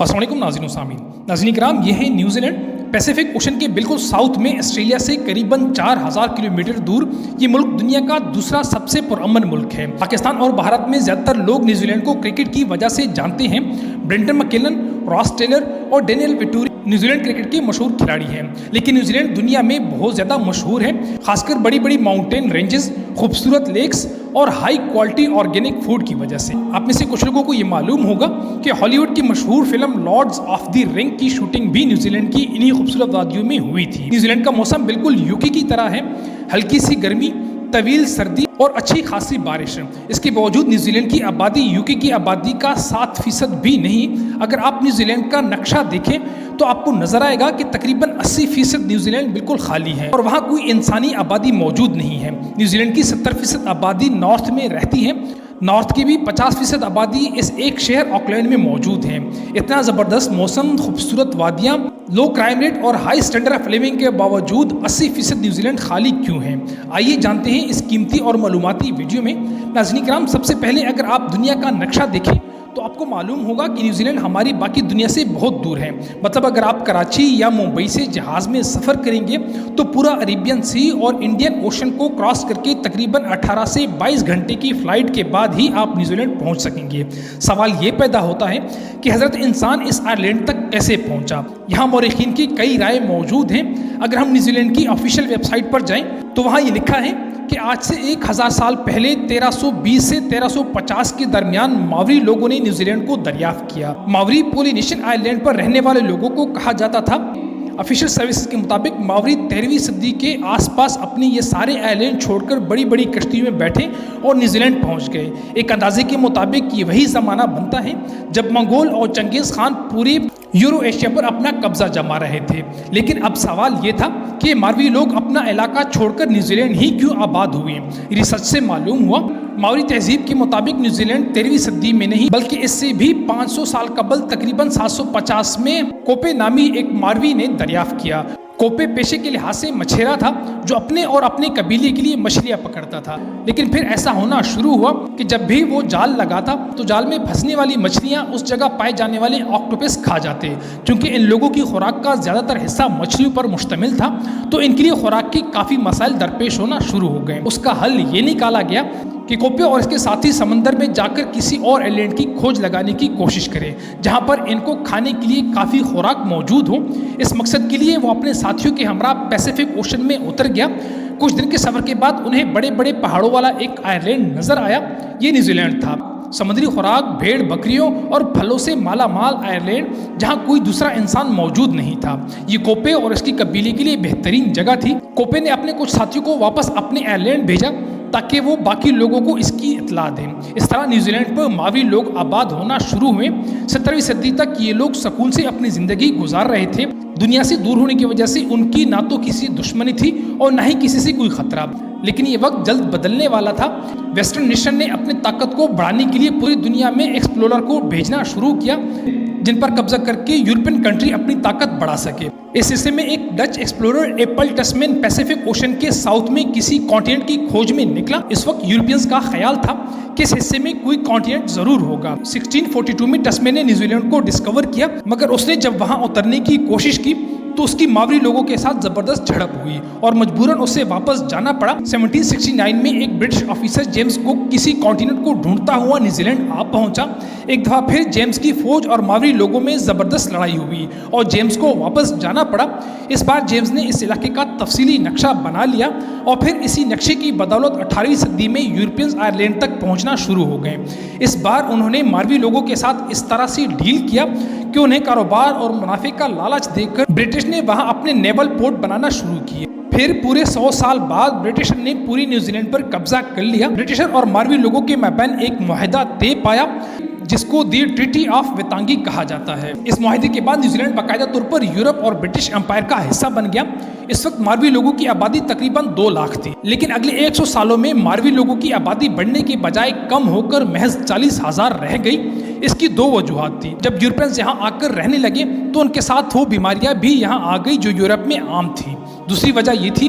السلام علیکم ناظرین و سامعین. ناظرین کرام، یہ ہے نیوزی لینڈ. پیسیفک اوشن کے بالکل ساؤتھ میں آسٹریلیا سے قریباً 4000 کلومیٹر دور. یہ ملک دنیا کا دوسرا سب سے پرامن ملک ہے. پاکستان اور بھارت میں زیادہ تر لوگ نیوزی لینڈ کو کرکٹ کی وجہ سے جانتے ہیں. برینڈن مکیلن، راس ٹیلر اور ڈینیل ویٹوری نیوزی لینڈ کرکٹ کے مشہور کھلاڑی ہیں. لیکن نیوزی لینڈ دنیا میں بہت زیادہ مشہور ہے، خاص کر بڑی بڑی ماؤنٹین رینجز، خوبصورت لیکس اور ہائی کوالٹی آرگینک فوڈ کی وجہ سے. آپ میں سے کچھ لوگوں کو یہ معلوم ہوگا کہ ہالی ووڈ کی مشہور فلم لارڈز آف دی رنگ کی شوٹنگ بھی نیوزی لینڈ کی انہی خوبصورت وادیوں میں ہوئی تھی. نیوزی لینڈ کا موسم بالکل یوکے کی طرح ہے، ہلکی سی گرمی، طویل سردی اور اچھی خاصی بارش. اس کے باوجود نیوزی لینڈ کی آبادی یوکے کی آبادی کا 7% بھی نہیں. اگر آپ نیوزی لینڈ کا نقشہ دیکھیں تو آپ کو نظر آئے گا کہ تقریباً 80% نیوزی لینڈ بالکل خالی ہے اور وہاں کوئی انسانی آبادی موجود نہیں ہے. نیوزی لینڈ کی 70% آبادی نارتھ میں رہتی ہے. نارتھ کی بھی 50% آبادی اس ایک شہر آکلینڈ میں موجود ہے. اتنا زبردست موسم، خوبصورت وادیاں، لو کرائم ریٹ اور ہائی اسٹینڈرڈ آف لیونگ کے باوجود 80% نیوزی لینڈ خالی کیوں ہے؟ آئیے جانتے ہیں اس قیمتی اور معلوماتی ویڈیو میں. ناظرین کرام، سب سے پہلے اگر آپ دنیا کا نقشہ دیکھیں تو آپ کو معلوم ہوگا کہ نیوزی لینڈ ہماری باقی دنیا سے بہت دور ہے. مطلب اگر آپ کراچی یا ممبئی سے جہاز میں سفر کریں گے تو پورا عربین سی اور انڈین اوشن کو کراس کر کے تقریباً 18 سے 22 گھنٹے کی فلائٹ کے بعد ہی آپ نیوزی لینڈ پہنچ سکیں گے. سوال یہ پیدا ہوتا ہے کہ حضرت انسان اس آئرلینڈ تک کیسے پہنچا؟ یہاں مورخین کی کئی رائے موجود ہیں. اگر ہم نیوزی لینڈ کی آفیشیل ویب سائٹ پر جائیں تو وہاں یہ لکھا ہے کہ آج سے 1000 سال پہلے 1320 سے 1350 کے درمیان ماوری لوگوں نے نیوزی لینڈ کو دریافت کیا. ماوری پولینیشین آئی لینڈ پر رہنے والے لوگوں کو کہا جاتا تھا. آفیشیل سروسز کے مطابق ماوری 13ویں صدی کے آس پاس اپنے یہ سارے آئی لینڈ چھوڑ کر بڑی بڑی کشتیوں میں بیٹھے اور نیوزی لینڈ پہنچ گئے. ایک اندازے کے مطابق یہ وہی زمانہ بنتا ہے جب منگول اور چنگیز خان پوری یورو ایشیا پر اپنا قبضہ جما رہے تھے. لیکن اب سوال یہ تھا کہ ماوری لوگ اپنا علاقہ چھوڑ کر نیوزی لینڈ ہی کیوں آباد ہوئے؟ ریسرچ سے معلوم ہوا ماوری تہذیب کے مطابق نیوزی لینڈ 13ویں صدی میں نہیں بلکہ اس سے بھی 500 سال قبل تقریباً 750 میں کوپے نامی ایک ماوری نے دریافت کیا. کوپے پیشے کے لحاظ سے مچھیرا تھا جو اپنے اور اپنے قبیلے کے لیے مچھلیاں پکڑتا تھا. لیکن پھر ایسا ہونا شروع ہوا کہ جب بھی وہ جال لگاتا تو جال میں پھنسنے والی مچھلیاں اس جگہ پائے جانے والے آکٹوپس کھا جاتے. چونکہ ان لوگوں کی خوراک کا زیادہ تر حصہ مچھلیوں پر مشتمل تھا تو ان کے لیے خوراک کی کافی مسائل درپیش ہونا شروع ہو گئے. اس کا حل یہ نکالا گیا کہ کوپے اور اس کے ساتھی سمندر میں جا کر کسی اور آئی لینڈ کی کھوج لگانے کی کوشش کرے جہاں پر ان کو کھانے کے لیے کافی خوراک موجود ہو. اس مقصد کے لیے وہ اپنے ساتھیوں کے ہمراہ پیسیفک اوشن میں اتر گیا. کچھ دن کے سفر کے بعد انہیں بڑے بڑے پہاڑوں والا ایک آئی لینڈ نظر آیا. یہ نیوزی لینڈ تھا. سمندری خوراک، بھیڑ بکریوں اور پھلوں سے مالا مال آئی لینڈ جہاں کوئی دوسرا انسان موجود نہیں تھا. یہ کوپے اور اس کی قبیلے کے لیے بہترین جگہ تھی. کوپے نے اپنے کچھ ساتھیوں کو واپس اپنے آئی لینڈ بھیجا تاکہ وہ باقی لوگوں کو اس کی اطلاع دیں. اس طرح نیوزی لینڈ پر ماوری لوگ آباد ہونا شروع ہوئے. 17ویں صدی تک یہ لوگ سکون سے اپنی زندگی گزار رہے تھے. دنیا سے دور ہونے کی وجہ سے ان کی نہ تو کسی دشمنی تھی اور نہ ہی کسی سے کوئی خطرہ. لیکن یہ وقت جلد بدلنے والا تھا. ویسٹرن نیشن نے اپنے طاقت کو بڑھانے کے لیے پوری دنیا میں ایکسپلورر کو بھیجنا شروع کیا جن پر قبضہ کر کے یورپین کنٹری اپنی طاقت بڑھا سکے. اس سلسلے میں ایک Dutch explorer Abel Tasman Pacific Ocean کے ساؤتھ میں کسی کانٹیننٹ کی کھوج میں نکلا. اس وقت یورپینز کا خیال تھا کہ اس حصے میں کوئی کانٹیننٹ ضرور ہوگا. 1642 میں ٹسمین نے نیوزی لینڈ کو ڈسکور کیا مگر اس نے جب وہاں اترنے کی کوشش کی تو اس کی ماوری لوگوں کے ساتھ زبردست جھڑپ ہوئی اور مجبوراً اسے واپس جانا پڑا. 1769 میں ایک برٹش آفیسر جیمز کوک کسی کانٹیننٹ کو ڈھونڈتا ہوا نیوزی لینڈ آ پہنچا. ایک دفعہ پھر جیمز کی فوج اور ماوری لوگوں میں زبردست لڑائی ہوئی اور جیمز کو واپس جانا پڑا. اس بار جیمز نے اس علاقے کا تفصیلی نقشہ بنا لیا اور پھر اسی نقشے کی بدولت 18ویں صدی میں یورپینز آئرلینڈ تک پہنچنا شروع ہو گئے. اس بار انہوں نے ماوری لوگوں کے ساتھ اس طرح سے ڈیل کیا کہ انہیں کاروبار اور منافع کا لالچ دے کر برٹش نے وہاں اپنے نیول پورٹ بنانا شروع کیے. پھر پورے 100 سال بعد برٹشر نے پوری نیوزی لینڈ پر قبضہ کر لیا. برٹشر اور ماوری لوگوں کے مابین ایک معاہدہ طے پایا جس کو دی ٹریٹی آف ویتانگی کہا جاتا ہے. اس معاہدے کے بعد نیوزی لینڈ باقاعدہ طور پر یورپ اور برٹش امپائر کا حصہ بن گیا. اس وقت ماوری لوگوں کی آبادی تقریباً 2 لاکھ تھی. لیکن اگلے 100 سالوں میں ماوری لوگوں کی آبادی بڑھنے کے بجائے کم ہو کر محض 40,000 رہ گئی. اس کی 2 وجوہات تھی. جب یورپینز یہاں آ کر رہنے لگے تو ان کے ساتھ وہ بیماریاں بھی یہاں آ گئی جو یورپ میں عام تھی. دوسری وجہ یہ تھی